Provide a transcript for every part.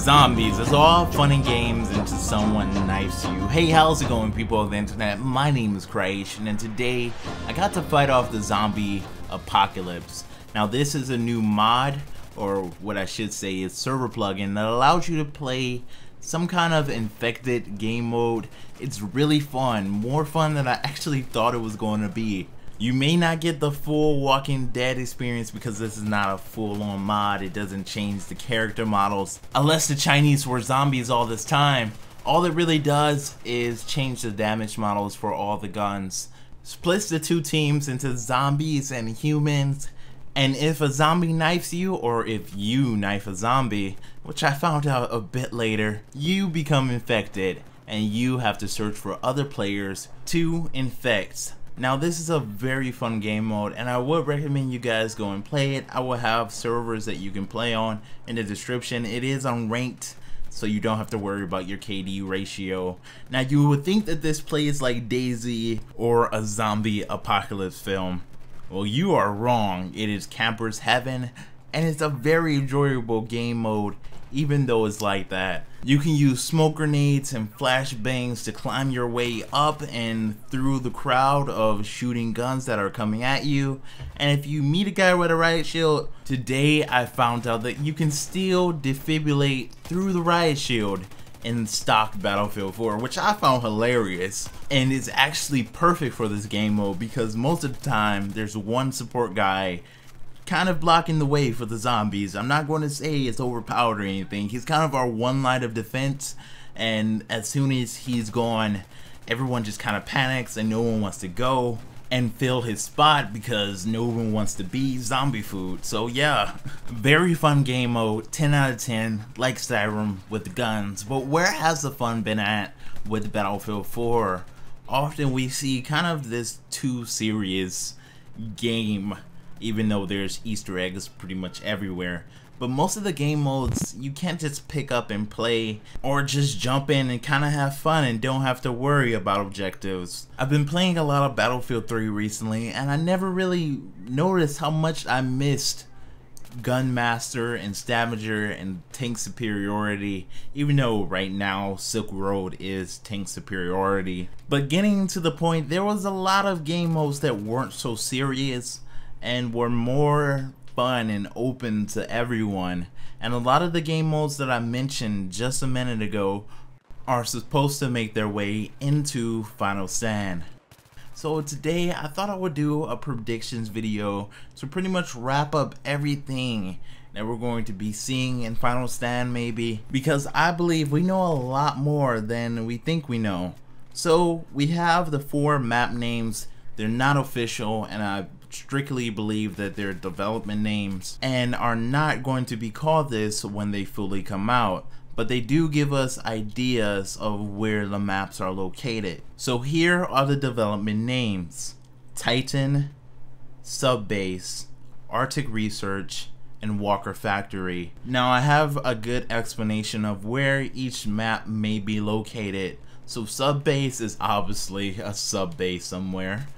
Zombies. It's all fun and games until someone knifes you. Hey, how's it going, people of the internet? My name is Creation, and today I got to fight off the zombie apocalypse. Now, this is a new mod, or what I should say is server plugin, that allows you to play some kind of infected game mode. It's really fun, more fun than I actually thought it was going to be. You may not get the full Walking Dead experience because this is not a full-on mod. It doesn't change the character models. Unless the Chinese were zombies all this time. All it really does is change the damage models for all the guns. Splits the two teams into zombies and humans. And if a zombie knifes you, or if you knife a zombie, which I found out a bit later, you become infected. And you have to search for other players to infect. Now, this is a very fun game mode, and I would recommend you guys go and play it. I will have servers that you can play on in the description. It is unranked, so you don't have to worry about your KD ratio. Now, you would think that this plays like DayZ or a zombie apocalypse film. Well, you are wrong. It is Camper's Heaven, and it's a very enjoyable game mode, even though it's like that. You can use smoke grenades and flashbangs to climb your way up and through the crowd of shooting guns that are coming at you. And if you meet a guy with a riot shield, today I found out that you can still defibrillate through the riot shield in stock Battlefield 4, which I found hilarious. And it's actually perfect for this game mode because most of the time there's one support guy kind of blocking the way for the zombies. I'm not going to say it's overpowered or anything. He's kind of our one line of defense, and as soon as he's gone, everyone just kind of panics and no one wants to go and fill his spot because no one wants to be zombie food. So yeah, very fun game mode, 10 out of 10, like Skyrim with guns. But where has the fun been at with Battlefield 4? Often we see kind of this too serious game, even though there's Easter eggs pretty much everywhere. But most of the game modes, you can't just pick up and play, or just jump in and kind of have fun and don't have to worry about objectives. I've been playing a lot of Battlefield 3 recently, and I never really noticed how much I missed Gunmaster and Scavenger and tank superiority, even though right now Silk Road is tank superiority. But getting to the point, there was a lot of game modes that weren't so serious and were more fun and open to everyone. And a lot of the game modes that I mentioned just a minute ago are supposed to make their way into Final Stand. So today I thought I would do a predictions video to pretty much wrap up everything that we're going to be seeing in Final Stand, maybe, because I believe we know a lot more than we think we know. So we have the 4 map names. They're not official, and I strictly believe that they're development names and are not going to be called this when they fully come out, but they do give us ideas of where the maps are located. So here are the development names: Titan, Subbase, Arctic Research, and Walker Factory. Now I have a good explanation of where each map may be located. So Subbase is obviously a subbase somewhere.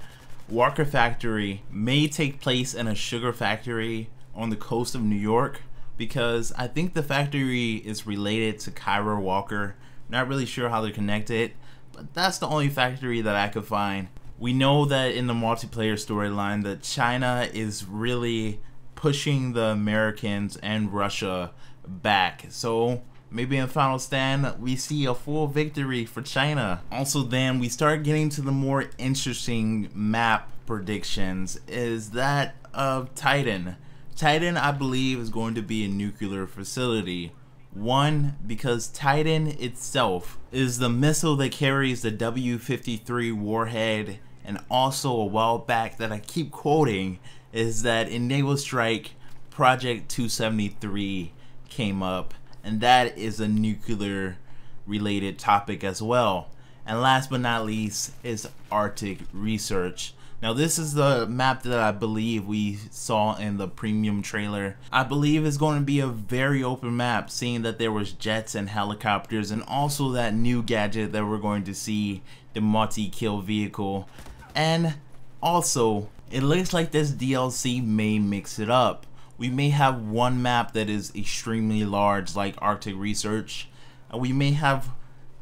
Walker Factory may take place in a sugar factory on the coast of New York, because I think the factory is related to Kyra Walker. Not really sure how they're connected, but that's the only factory that I could find. We know that in the multiplayer storyline that China is really pushing the Americans and Russia back. So maybe in Final Stand we see a full victory for China. Also, then we start getting to the more interesting map predictions, is that of Titan. Titan, I believe, is going to be a nuclear facility. One, because Titan itself is the missile that carries the W-53 warhead, and also a while back that I keep quoting is that in Naval Strike, Project 273 came up, and that is a nuclear related topic as well. And last but not least is Arctic Research. Now this is the map that I believe we saw in the premium trailer. I believe it's going to be a very open map, seeing that there was jets and helicopters, and also that new gadget that we're going to see, the multi-kill vehicle. And also, it looks like this DLC may mix it up. We may have one map that is extremely large like Arctic Research. We may have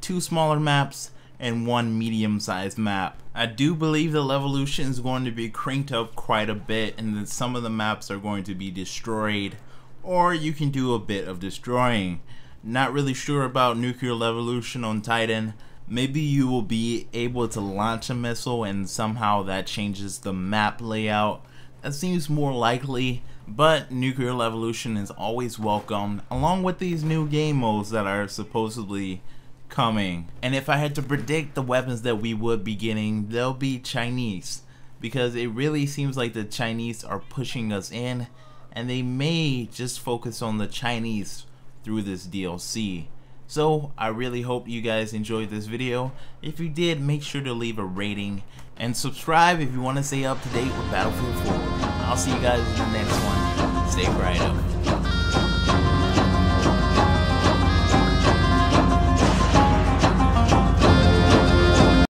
2 smaller maps and 1 medium-sized map. I do believe the Levolution is going to be cranked up quite a bit, and that some of the maps are going to be destroyed, or you can do a bit of destroying. Not really sure about Nuclear Levolution on Titan. Maybe you will be able to launch a missile and somehow that changes the map layout. That seems more likely, but Nuclear Levolution is always welcome, along with these new game modes that are supposedly coming. And if I had to predict the weapons that we would be getting, they'll be Chinese, because it really seems like the Chinese are pushing us in, and they may just focus on the Chinese through this DLC. So I really hope you guys enjoyed this video. If you did, make sure to leave a rating and subscribe if you want to stay up to date with Battlefield 4. I'll see you guys in the next one. Stay bright up.